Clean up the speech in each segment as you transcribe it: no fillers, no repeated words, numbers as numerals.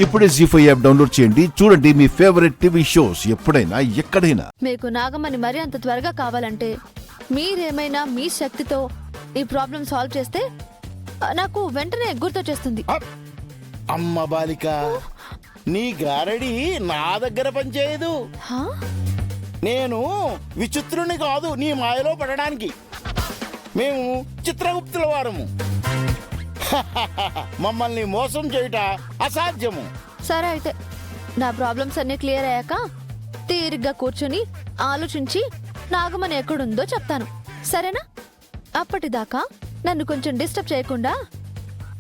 ఇప్పుడే జీ5 app download చేయండి. చూడండి మీ ఫేవరెట్ టీవీ షోస్ ఎప్పుడైనా ఎక్కడైనా. మీకు నాగమణి మరీ అంత త్వరగా కావాలంటే మీరేమైనా మీ శక్తితో ఈ ప్రాబ్లం సాల్వ్ చేస్తే నాకు వెంటనే గుర్తొచ్చేస్తుంది. అమ్మ బాలిక, నీ గారడి నా దగ్గర పనిచేయదు. హా? నేను విచిత్రుని కాదు నీ మాయలో పడడానికి. మేము చిత్రగుప్తుల వారము. మమ్మల్ని మోసం చేయుట అసాధ్యము. సరే అయితే నా ప్రాబ్లమ్స్ అన్ని క్లియర్ అయ్యాక తీరిగ్గా కూర్చుని ఆలోచించి నాగమణి ఎక్కడుందో చెప్తాను, సరేనా? అప్పటిదాకా నన్ను కొంచెం డిస్టర్బ్ చేయకుండా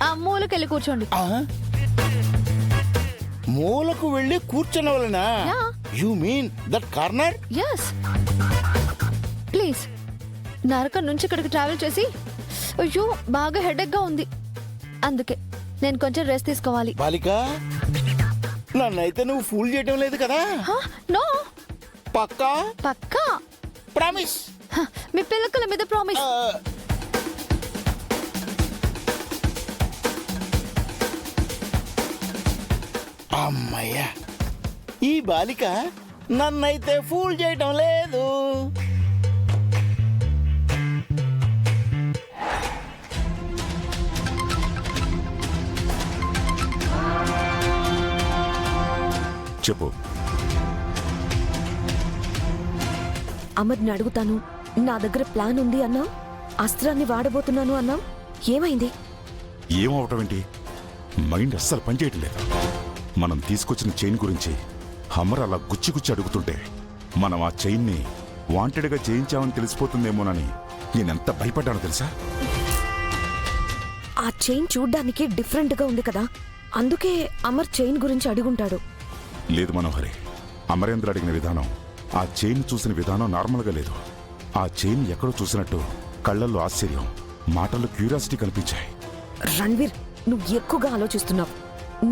ఆ మూలకెళ్ళి కూర్చోండి. మూలకు వెళ్ళి కూర్చున్నవలనా? Yeah. You mean that corner? Yes please. నరకం నుంచి ఇక్కడికి ట్రావెల్ చేసి అయ్యో బాగా హెడేక్ గా ఉంది, అందుకే నేను కొంచెం రెస్ట్ తీసుకోవాలి. బాలిక, నన్నైతే నువ్వు ఫూల్ చేయటం లేదు కదా? నో, పక్కా? పక్కా ప్రామిస్? మీ పిల్లకల మీద ప్రామిస్. అమ్మయ్యా, ఈ బాలిక నన్నైతే ఫూల్ చేయటం లేదు. చెప్పు. అమర్ని అడుగుతాను, నా దగ్గర ప్లాన్ ఉంది అన్నా, అస్త్రాన్ని వాడబోతున్నాను అన్నా, ఏమైంది? ఏమవటం ఏంటి? మైండ్ అస్సలు పనిచేయటం లేదు. మనం తీసుకొచ్చిన చైన్ గురించి హమ్మర్ అలా గుచ్చి గుచ్చి అడుగుతుంటే మనం ఆ చైన్ని వాంటెడ్గా చేయించామని తెలిసిపోతుందేమోనని నేనెంత భయపడ్డానో తెలుసా? ఆ చైన్ చూడ్డానికి డిఫరెంట్ గా ఉంది కదా, అందుకే అమర్ చైన్ గురించి అడుగుంటాడు. లేదు మనోహరి, అమరేంద్ర అడిగిన విధానం, ఆ చైన్ చూసిన విధానం నార్మల్గా లేదు. ఆ చైన్ ఎక్కడో చూసినట్టు కళ్ళల్లో ఆశ్చర్యం, మాటల్లో క్యూరియాసిటీ కనిపించాయి. రణ్వీర్, నువ్వు ఎక్కువగా ఆలోచిస్తున్నావు.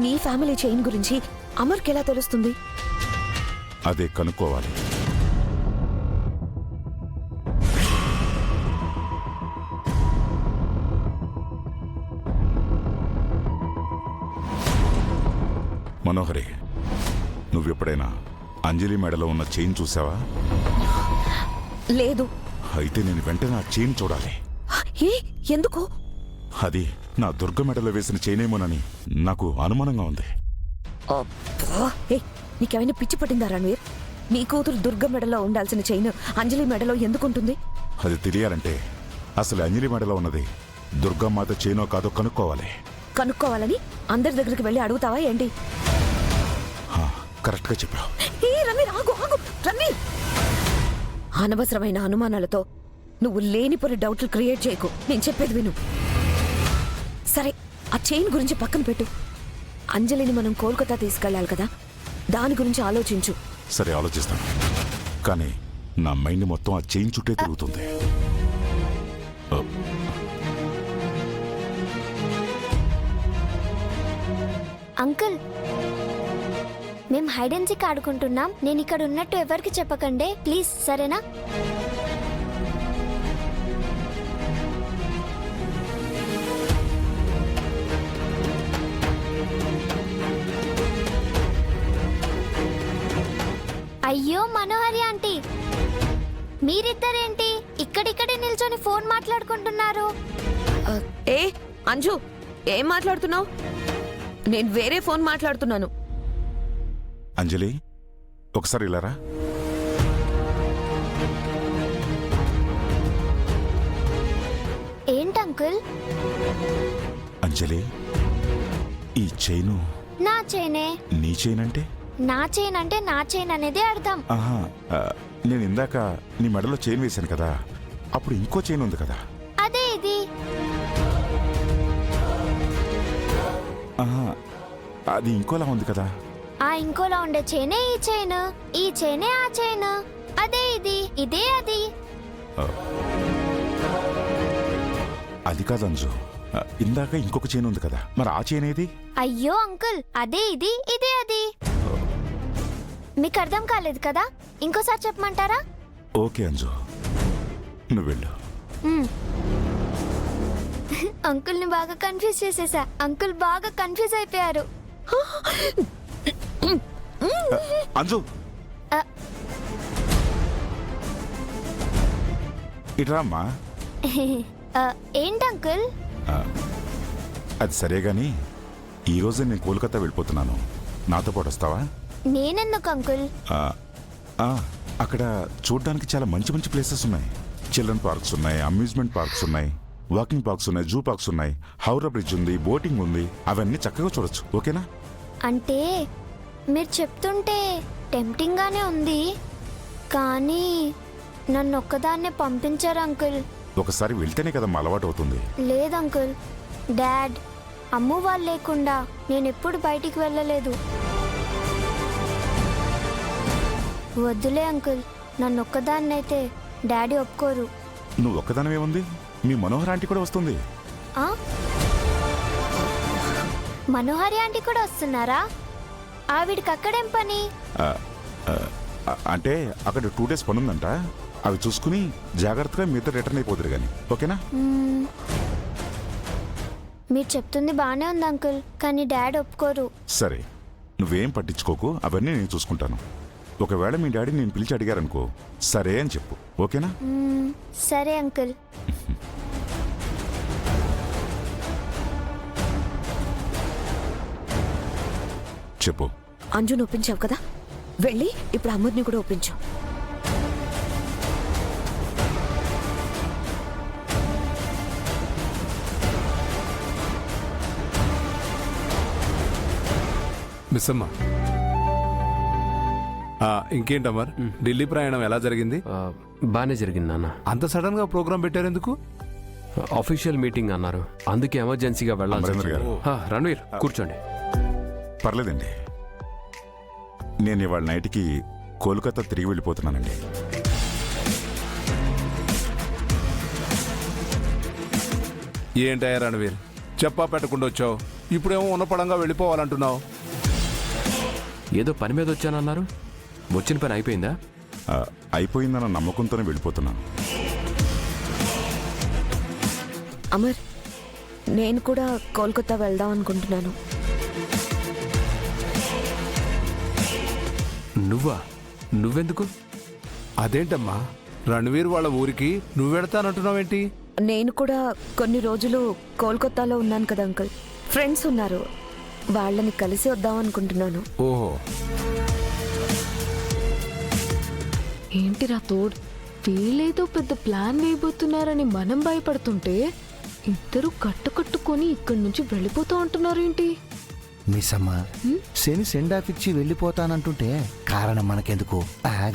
నీ ఫ్యామిలీ చైన్ గురించి అమర్కి ఎలా తెలుస్తుంది? అదే కనుక్కోవాలి. మనోహరి, నువ్వెప్పుడైనా అంజలి మెడలో ఉన్న చైన్ చూసావా? లేదు. అయితే నేను వెంటనే ఆ చైన్ చూడాలి. ఏ ఎందుకు? అది నా దుర్గ మెడలో వేసిన చైనేమోనని నాకు అనుమానంగా ఉంది. నీకేమైనా పిచ్చి పట్టిందా రణ్వీర్? నీ కూతురు దుర్గ మెడలో ఉండాల్సిన చైన్ అంజలి మెడలో ఎందుకుంటుంది? అది తెలియాలంటే అసలు అంజలి మెడలో ఉన్నది దుర్గమ్మాత చైనో కాదో కనుక్కోవాలి. కనుక్కోవాలని అందరి దగ్గరికి వెళ్ళి అడుగుతావా ఏంటి? కరెక్ట్గా చెప్పావు. రణ్వీర్, ఆగు ఆగు రణ్వీర్! అనవసరమైన అనుమానాలతో నువ్వు లేనిపోని డౌట్లు క్రియేట్ చేయకు. నేను చెప్పేది విను. సరే, ఆ చైన్ గురించి పక్కన పెట్టు. అంజలిని మనం కోల్కతా తీసుకెళ్ళాలి కదా, దాని గురించి ఆలోచించు. సరే, ఆలోచిస్తాను. కానీ నా మైండ్ మొత్తం ఆ చైన్ చుట్టే తిరుగుతుంది. అంకుల్, మేము హైడ్ అండ్ సీక్ ఆడుకుంటున్నాం. నేను ఇక్కడ ఉన్నట్టు ఎవరికి చెప్పకండి ప్లీజ్, సరేనా? అయ్యో మనోహరి ఆంటీ, మీరిద్దరేంటి ఇక్కడిక్కడే నిల్చొని ఫోన్ మాట్లాడుకుంటున్నారు? ఏ అంజు, ఏం మాట్లాడుతున్నావు? నేను వేరే ఫోన్ మాట్లాడుతున్నాను. అంజలి, ఒకసారి ఇలారా. ఏంటి అంకుల్? అంజలి, ఈ చైను నా చైనే. నీ చైన్ అంటే? నా చైన్ అంటే నా చైన్ అనేది అర్థం. ఆహా, నేను ఇందాక నీ మెడలో చైన్ వేశాను కదా, అప్పుడు ఇంకో చైన్ ఉంది కదా. అదే ఇది. ఆహా, అది ఇంకోలా ఉంది కదా. ఆ ఇంకోలా ఉండే చైనే ఈ చైన్, ఈ చైనే ఆ చైన్. అదే ఇది, ఇదే అది. అది కాదు అంజు, ఇందాక ఇంకొక చైన్ ఉంది కదా, మరి ఆ చైన్ ఏది? అయ్యో అంకుల్, అదే ఇది, ఇదే అది. మీకు అర్థం కాలేదు కదా, ఇంకోసారి చెప్పమంటారా? ఓకే అంజు, నువ్వు వెళ్ళు. అంకుల్ ని బాగా కన్ఫ్యూజ్ చేసేసా. అంకుల్ బాగా కన్ఫ్యూజ్ అయిపోయారు. అంజు ఆ. ఇట్రా అమ్మా. ఏంటి అంకుల్? అది సరే గాని ఈరోజే నేను కోల్కతా వెళ్ళిపోతున్నాను. నాతో పాటు వస్తావా? నేనెందుకు అంకుల్? ఆ, ఆ, అక్కడ చూడడానికి చాలా మంచి మంచి ప్లేసెస్ ఉన్నాయి. చిల్డ్రన్ పార్క్స్ ఉన్నాయి, అమ్యూజ్మెంట్ పార్క్స్ ఉన్నాయి, వాకింగ్ పార్క్స్ ఉన్నాయి, జూ పార్క్స్ ఉన్నాయి, హౌరా బ్రిడ్జ్ ఉంది, బోటింగ్ ఉంది. అవన్నీ చక్కగా చూడొచ్చు. ఓకేనా? అంటే మీరు చెప్తుంటే టెంప్టింగ్ గానే ఉంది, కానీ నన్ను ఒక్కదాన్నే పంపించారు అంకుల్. ఒకసారి వెళ్తేనే కదా అలవాటు అవుతుంది. లేదు అంకుల్, డాడ్ అమ్ము వాళ్ళు లేకుండా నేను ఎప్పుడు బయటికి వెళ్ళలేదు. వద్దులే అంకుల్, నన్ను ఒక్కదాన్నైతే డాడీ ఒప్పుకోరు. నువ్వు ఒక్కదానమే ఉంది, మీ మనోహర్ ఆంటీ కూడా వస్తుంది. ఆ? మనోహరి ఆంటీ కూడా వస్తున్నారా? ఆవిడికి అక్కడేం పని? ఆ, ఆ, అంటే అక్కడ 2 days పనుందంట. అవి చూసుకుని జాగ్రత్తగా మీతో రిటర్న్ అయిపోతారు కానీ. ఓకేనా? మ్మ్. మీరు చెప్తుంది బానే ఉంది అంకుల్, కానీ డాడ్ ఒప్పుకోరు. సరే, నువ్వేం పట్టించుకోకు, అవన్నీ నేను చూసుకుంటాను. ఒకవేళ మీ డాడీ నేను పిలిచి అడిగారనుకో, సరే అని చెప్పు. ఓకేనా? మ్మ్. సరే అంకుల్. చెప్పు. అంజును ఒప్పించావు కదా, వెళ్ళి ఇప్పుడు అమ్మని కూడా ఒప్పించు. మిస్ అమ్మ, ఇంకేంటమ్మర్, ఢిల్లీ ప్రయాణం ఎలా జరిగింది? బాగానే జరిగింది నాన్న. అంత సడన్ గా ప్రోగ్రామ్ పెట్టారు ఎందుకు? ఆఫీషియల్ మీటింగ్ అన్నారు, అందుకే ఎమర్జెన్సీగా వెళ్ళాల్సి అమరేంద్ర గారు. వచ్చింది. రణవీర్ కూర్చోండి. పర్లేదండి, నేను ఇవాళ నైట్కి కోల్కతా తిరిగి వెళ్ళిపోతున్నానండి. ఏంటయ్యా రణవీర్, చెప్పా పెట్టకుండా వచ్చావు, ఇప్పుడేమో ఉన్నపడంగా వెళ్ళిపోవాలంటున్నావు. ఏదో పని మీద వచ్చానన్నారు, వచ్చిన పని అయిపోయిందా? అయిపోయిందన్న నమ్మకంతోనే వెళ్ళిపోతున్నాను. అమర్, నేను కూడా కోల్కతా వెళ్దాం అనుకుంటున్నాను. నువ్వెందుకు? అదేంటమ్మా, రణవీర్ వాళ్ళ ఊరికి నువ్వు వెడతానంటున్నావేంటి? నేను కూడా కొన్ని రోజులు కోల్కతాలో ఉన్నాను కదా అంకుల్, ఫ్రెండ్స్ ఉన్నారు, వాళ్ళని కలిసి వద్దాం అనుకుంటున్నాను. ఓహో, ఏంటిరా తోడ్, వీళ్ళేదో పెద్ద ప్లాన్ వేయబోతున్నారని మనం భయపడుతుంటే ఇద్దరు కట్టుకొని ఇక్కడి నుంచి వెళ్ళిపోతా అంటున్నారు ఏంటి? మిస్ అమ్మ, శని సెండ్ ఆఫ్ ఇచ్చి వెళ్ళిపోతానంటుంటే కారణం మనకెందుకు?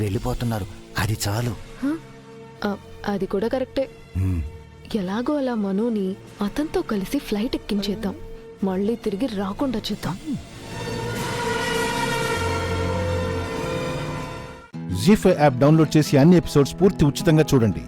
వెళ్ళిపోతున్నారు, అది చాలు. అది కూడా కరెక్టే. మ్మ్. ఎలాగో అలా మనోని అతనితో కలిసి ఫ్లైట్ ఎక్కించేద్దాం, మళ్ళీ తిరిగి రాకుండా చేద్దాం. జీ5 యాప్ డౌన్లోడ్ చేసి అన్ని ఎపిసోడ్స్ పూర్తి ఉచితంగా చూడండి.